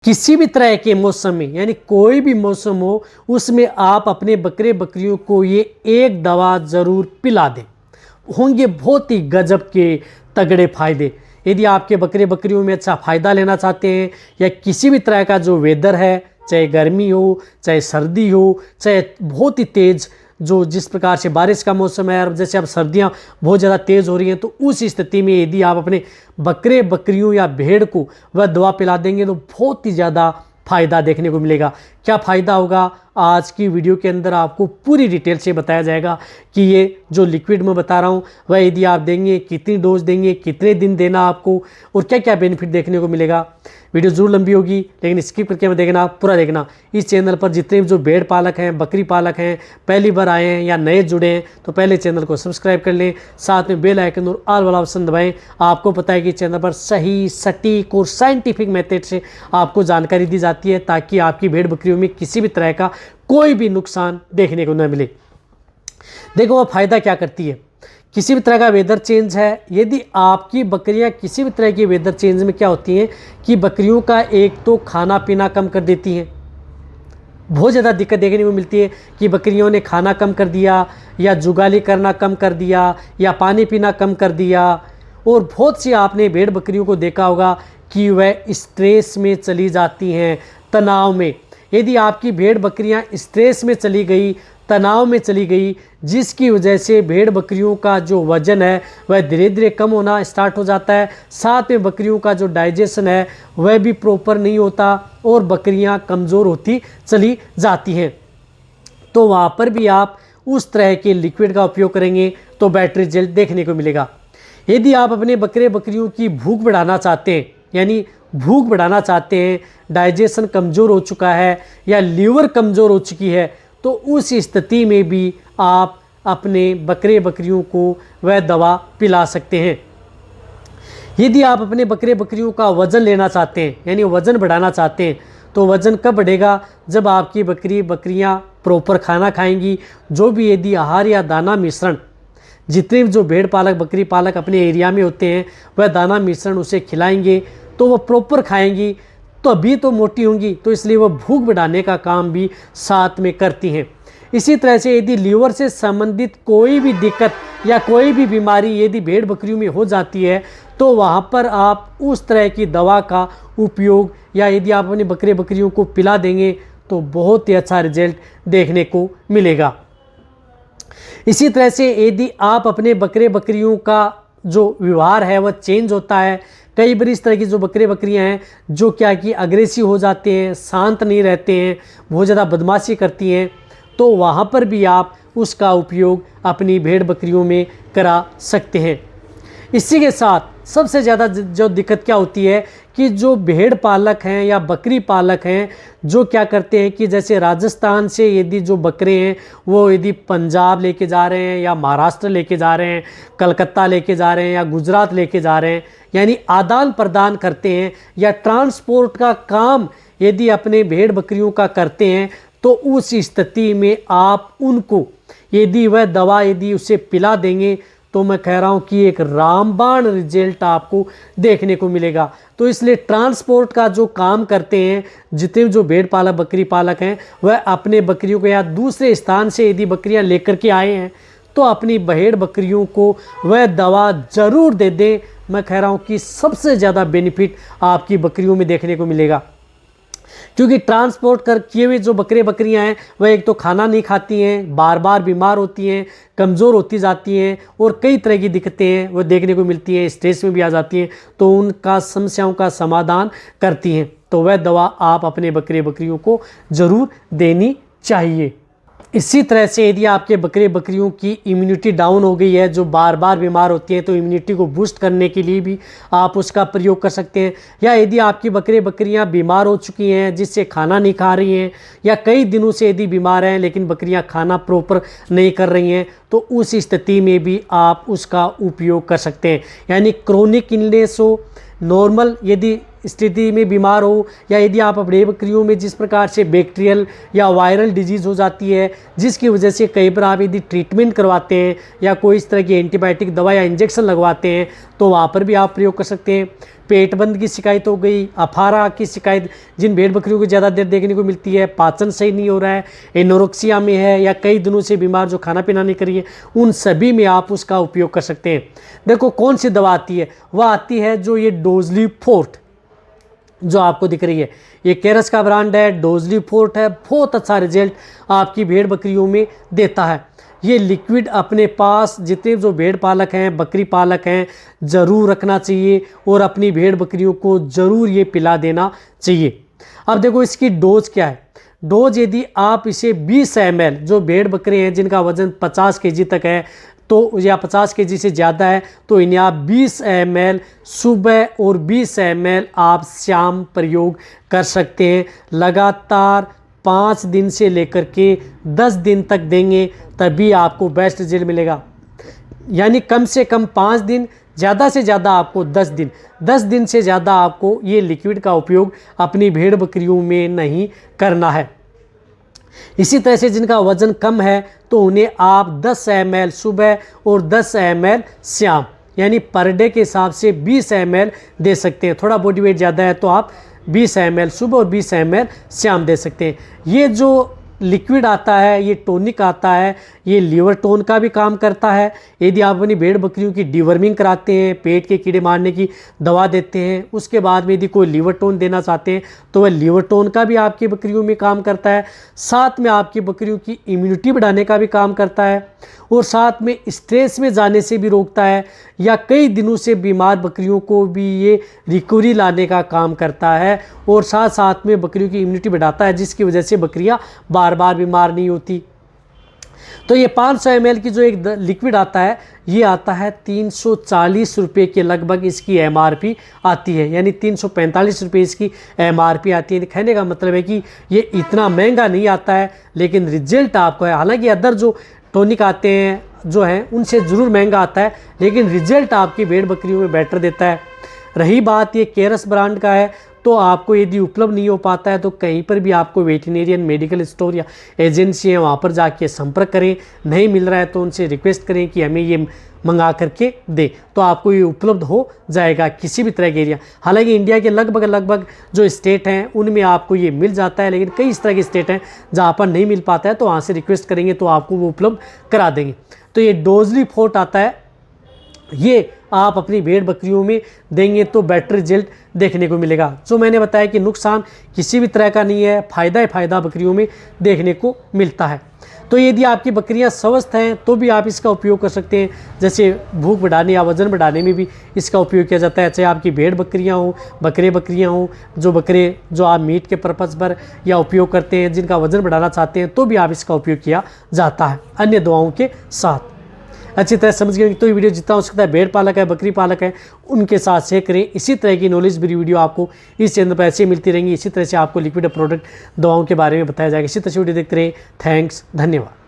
किसी भी तरह के मौसम में यानी कोई भी मौसम हो उसमें आप अपने बकरे बकरियों को ये एक दवा ज़रूर पिला दें, होंगे बहुत ही गजब के तगड़े फ़ायदे। यदि आपके बकरे बकरियों में अच्छा फ़ायदा लेना चाहते हैं या किसी भी तरह का जो वेदर है, चाहे गर्मी हो चाहे सर्दी हो चाहे बहुत ही तेज़ जो जिस प्रकार से बारिश का मौसम है और जैसे अब सर्दियां बहुत ज़्यादा तेज़ हो रही हैं, तो उस स्थिति में यदि आप अपने बकरे बकरियों या भेड़ को वह दवा पिला देंगे तो बहुत ही ज़्यादा फ़ायदा देखने को मिलेगा। क्या फ़ायदा होगा आज की वीडियो के अंदर आपको पूरी डिटेल से बताया जाएगा कि ये जो लिक्विड मैं बता रहा हूँ वह यदि आप देंगे कितनी डोज देंगे, कितने दिन देना आपको और क्या क्या बेनिफिट देखने को मिलेगा। वीडियो ज़रूर लंबी होगी लेकिन स्किप करके मैं देखना, पूरा देखना। इस चैनल पर जितने भी जो भेड़ पालक हैं, बकरी पालक हैं, पहली बार आए हैं या नए जुड़े हैं तो पहले चैनल को सब्सक्राइब कर लें, साथ में बेल आइकन और ऑल वाला ऑप्शन दबाएं। आपको पता है कि चैनल पर सही सटीक और साइंटिफिक मेथड से आपको जानकारी दी जाती है ताकि आपकी भेड़ बकरियों में किसी भी तरह का कोई भी नुकसान देखने को न मिले। देखो वह फ़ायदा क्या करती है। किसी भी तरह का वेदर चेंज है, यदि आपकी बकरियां किसी भी तरह की वेदर चेंज में क्या होती हैं कि बकरियों का एक तो खाना पीना कम कर देती हैं। बहुत ज़्यादा दिक्कत देखने को मिलती है कि बकरियों ने खाना कम कर दिया या जुगाली करना कम कर दिया या पानी पीना कम कर दिया। और बहुत सी आपने भेड़ बकरियों को देखा होगा कि वह स्ट्रेस में चली जाती हैं, तनाव में। यदि आपकी भेड़ बकरियां स्ट्रेस में चली गई, तनाव में चली गई, जिसकी वजह से भेड़ बकरियों का जो वज़न है वह धीरे धीरे कम होना स्टार्ट हो जाता है। साथ में बकरियों का जो डाइजेशन है वह भी प्रॉपर नहीं होता और बकरियां कमज़ोर होती चली जाती हैं। तो वहाँ पर भी आप उस तरह के लिक्विड का उपयोग करेंगे तो बेटर रिजल्ट देखने को मिलेगा। यदि आप अपने बकरे बकरियों की भूख बढ़ाना चाहते हैं यानी भूख बढ़ाना चाहते हैं, डाइजेशन कमज़ोर हो चुका है या लीवर कमज़ोर हो चुकी है, तो उस स्थिति में भी आप अपने बकरे बकरियों को वह दवा पिला सकते हैं। यदि आप अपने बकरे बकरियों का वज़न लेना चाहते हैं यानी वज़न बढ़ाना चाहते हैं, तो वज़न कब बढ़ेगा जब आपकी बकरियां प्रॉपर खाना खाएंगी। जो भी यदि आहार या दाना मिश्रण जितने भी जो भेड़ पालक बकरी पालक अपने एरिया में होते हैं वह दाना मिश्रण उसे खिलाएंगे तो वह प्रॉपर खाएंगी तो अभी तो मोटी होंगी, तो इसलिए वह भूख बढ़ाने का काम भी साथ में करती हैं। इसी तरह से यदि लीवर से संबंधित कोई भी दिक्कत या कोई भी बीमारी यदि भेड़ बकरियों में हो जाती है तो वहाँ पर आप उस तरह की दवा का उपयोग या यदि आप अपने बकरे बकरियों को पिला देंगे तो बहुत ही अच्छा रिजल्ट देखने को मिलेगा। इसी तरह से यदि आप अपने बकरे बकरियों का जो व्यवहार है वह चेंज होता है, कई बार इस तरह की जो बकरे बकरियां हैं जो क्या कि अग्रेसिव हो जाते हैं, शांत नहीं रहते हैं, बहुत ज़्यादा बदमाशी करती हैं, तो वहाँ पर भी आप उसका उपयोग अपनी भेड़ बकरियों में करा सकते हैं। इसी के साथ सबसे ज़्यादा जो दिक्कत क्या होती है कि जो भेड़ पालक हैं या बकरी पालक हैं जो क्या करते हैं कि जैसे राजस्थान से यदि जो बकरे हैं वो यदि पंजाब लेके जा रहे हैं या महाराष्ट्र लेके जा रहे हैं, कलकत्ता लेके जा रहे हैं या गुजरात लेके जा रहे हैं, यानी आदान प्रदान करते हैं या ट्रांसपोर्ट का काम यदि अपने भेड़ बकरियों का करते हैं, तो उस स्थिति में आप उनको यदि वह दवा यदि उसे पिला देंगे तो मैं कह रहा हूँ कि एक रामबाण रिजल्ट आपको देखने को मिलेगा। तो इसलिए ट्रांसपोर्ट का जो काम करते हैं जितने जो भेड़ पालक बकरी पालक हैं वह अपने बकरियों को या दूसरे स्थान से यदि बकरियां लेकर के आए हैं तो अपनी भेड़ बकरियों को वह दवा ज़रूर दे दें। मैं कह रहा हूँ कि सबसे ज़्यादा बेनिफिट आपकी बकरियों में देखने को मिलेगा, क्योंकि ट्रांसपोर्ट कर किए हुए जो बकरे बकरियां हैं वह एक तो खाना नहीं खाती हैं, बार बार बीमार होती हैं, कमज़ोर होती जाती हैं और कई तरह की दिक्कतें हैं वह देखने को मिलती हैं, स्ट्रेस में भी आ जाती हैं, तो उनका समस्याओं का समाधान करती हैं। तो वह दवा आप अपने बकरे बकरियों को ज़रूर देनी चाहिए। इसी तरह से यदि आपके बकरे बकरियों की इम्यूनिटी डाउन हो गई है, जो बार बार बीमार होती हैं, तो इम्यूनिटी को बूस्ट करने के लिए भी आप उसका प्रयोग कर सकते हैं। या यदि आपकी बकरे बकरियां बीमार हो चुकी हैं जिससे खाना नहीं खा रही हैं या कई दिनों से यदि बीमार हैं लेकिन बकरियां खाना प्रॉपर नहीं कर रही हैं, तो उस स्थिति में भी आप उसका उपयोग कर सकते हैं। यानी क्रोनिक इलनेस हो, नॉर्मल यदि स्थिति में बीमार हो, या यदि आप अपने बकरियों में जिस प्रकार से बैक्टीरियल या वायरल डिजीज़ हो जाती है, जिसकी वजह से कई बार आप यदि ट्रीटमेंट करवाते हैं या कोई इस तरह की एंटीबायोटिक दवा या इंजेक्शन लगवाते हैं, तो वहाँ पर भी आप प्रयोग कर सकते हैं। पेट बंद की शिकायत हो गई, अफारा की शिकायत जिन भेड़ बकरियों को ज़्यादा देर देखने को मिलती है, पाचन सही नहीं हो रहा है, एनोरेक्सिया में है, या कई दिनों से बीमार जो खाना पीना नहीं करी है, उन सभी में आप उसका उपयोग कर सकते हैं। देखो कौन सी दवा आती है, वह आती है जो ये डोजली फोर्ट जो आपको दिख रही है, ये केरस का ब्रांड है, डोजली फोर्ट है। बहुत अच्छा रिजल्ट आपकी भेड़ बकरियों में देता है। ये लिक्विड अपने पास जितने जो भेड़ पालक हैं, बकरी पालक हैं, ज़रूर रखना चाहिए और अपनी भेड़ बकरियों को ज़रूर ये पिला देना चाहिए। अब देखो इसकी डोज क्या है। डोज यदि आप इसे 20 ml, जो भेड़ बकरे हैं जिनका वज़न 50 kg तक है तो या 50 kg से ज़्यादा है, तो इन्हें आप 20 ml सुबह और 20 ml आप शाम प्रयोग कर सकते हैं। लगातार 5 दिन से लेकर के 10 दिन तक देंगे, तभी आपको बेस्ट रिजल्ट मिलेगा। यानी कम से कम 5 दिन, ज़्यादा से ज़्यादा आपको 10 दिन से ज़्यादा आपको ये लिक्विड का उपयोग अपनी भेड़ बकरियों में नहीं करना है। इसी तरह से जिनका वज़न कम है तो उन्हें आप 10 ml सुबह और 10 ml शाम, यानी पर डे के हिसाब से 20 ml दे सकते हैं। थोड़ा बॉडी वेट ज़्यादा है तो आप 20 ml सुबह और 20 ml शाम दे सकते हैं। ये जो लिक्विड आता है, ये टॉनिक आता है, ये लीवर टोन का भी काम करता है। यदि आप अपनी भेड़ बकरियों की डिवर्मिंग कराते हैं, पेट के कीड़े मारने की दवा देते हैं, उसके बाद में यदि कोई लीवर टोन देना चाहते हैं तो वह लीवर टोन का भी आपकी बकरियों में काम करता है। साथ में आपकी बकरियों की इम्यूनिटी बढ़ाने का भी काम करता है और साथ में स्ट्रेस में जाने से भी रोकता है, या कई दिनों से बीमार बकरियों को भी ये रिकवरी लाने का काम करता है और साथ साथ में बकरियों की इम्यूनिटी बढ़ाता है, जिसकी वजह से बकरियां बार बार बीमार नहीं होती। तो ये 500 ml की जो एक लिक्विड आता है, ये आता है 340 रुपये के लगभग इसकी MRP आती है, यानी 345 रुपये इसकी MRP आती है। कहने का मतलब है कि ये इतना महंगा नहीं आता है, लेकिन रिजल्ट आपको है। हालांकि अदर जो टॉनिक आते हैं जो हैं उनसे ज़रूर महंगा आता है, लेकिन रिजल्ट आपकी भेड़ बकरियों में बेटर देता है। रही बात ये केरस ब्रांड का है, तो आपको यदि उपलब्ध नहीं हो पाता है तो कहीं पर भी आपको वेटरनरियन मेडिकल स्टोर या एजेंसी है वहाँ पर जाके संपर्क करें। नहीं मिल रहा है तो उनसे रिक्वेस्ट करें कि हमें ये मंगा करके दे, तो आपको ये उपलब्ध हो जाएगा किसी भी तरह के एरिया। हालांकि इंडिया के लगभग जो स्टेट हैं उनमें आपको ये मिल जाता है, लेकिन कई इस तरह के स्टेट हैं जहाँ पर नहीं मिल पाता है, तो वहाँ से रिक्वेस्ट करेंगे तो आपको वो उपलब्ध करा देंगे। तो ये डोजली फोर्ट आता है, ये आप अपनी भेड़ बकरियों में देंगे तो बेटर रिजल्ट देखने को मिलेगा। जो मैंने बताया कि नुकसान किसी भी तरह का नहीं है, फ़ायदा ही फ़ायदा बकरियों में देखने को मिलता है। तो यदि आपकी बकरियां स्वस्थ हैं तो भी आप इसका उपयोग कर सकते हैं, जैसे भूख बढ़ाने या वज़न बढ़ाने में भी इसका उपयोग किया जाता है। चाहे आपकी भेड़ बकरियां हो, बकरियां हो, जो आप मीट के पर्पज़ पर या उपयोग करते हैं, जिनका वज़न बढ़ाना चाहते हैं, तो भी आप इसका उपयोग किया जाता है अन्य दवाओं के साथ। अच्छी तरह समझ गए तो ये वीडियो जितना हो सकता है भेड़ पालक है, बकरी पालक है, उनके साथ शेयर करें। इसी तरह की नॉलेज भरी वीडियो आपको इस चैनल पर ऐसे मिलती रहेंगी। इसी तरह से आपको लिक्विड प्रोडक्ट दवाओं के बारे में बताया जाएगा। इसी तरह से वीडियो देखते रहे। थैंक्स, धन्यवाद।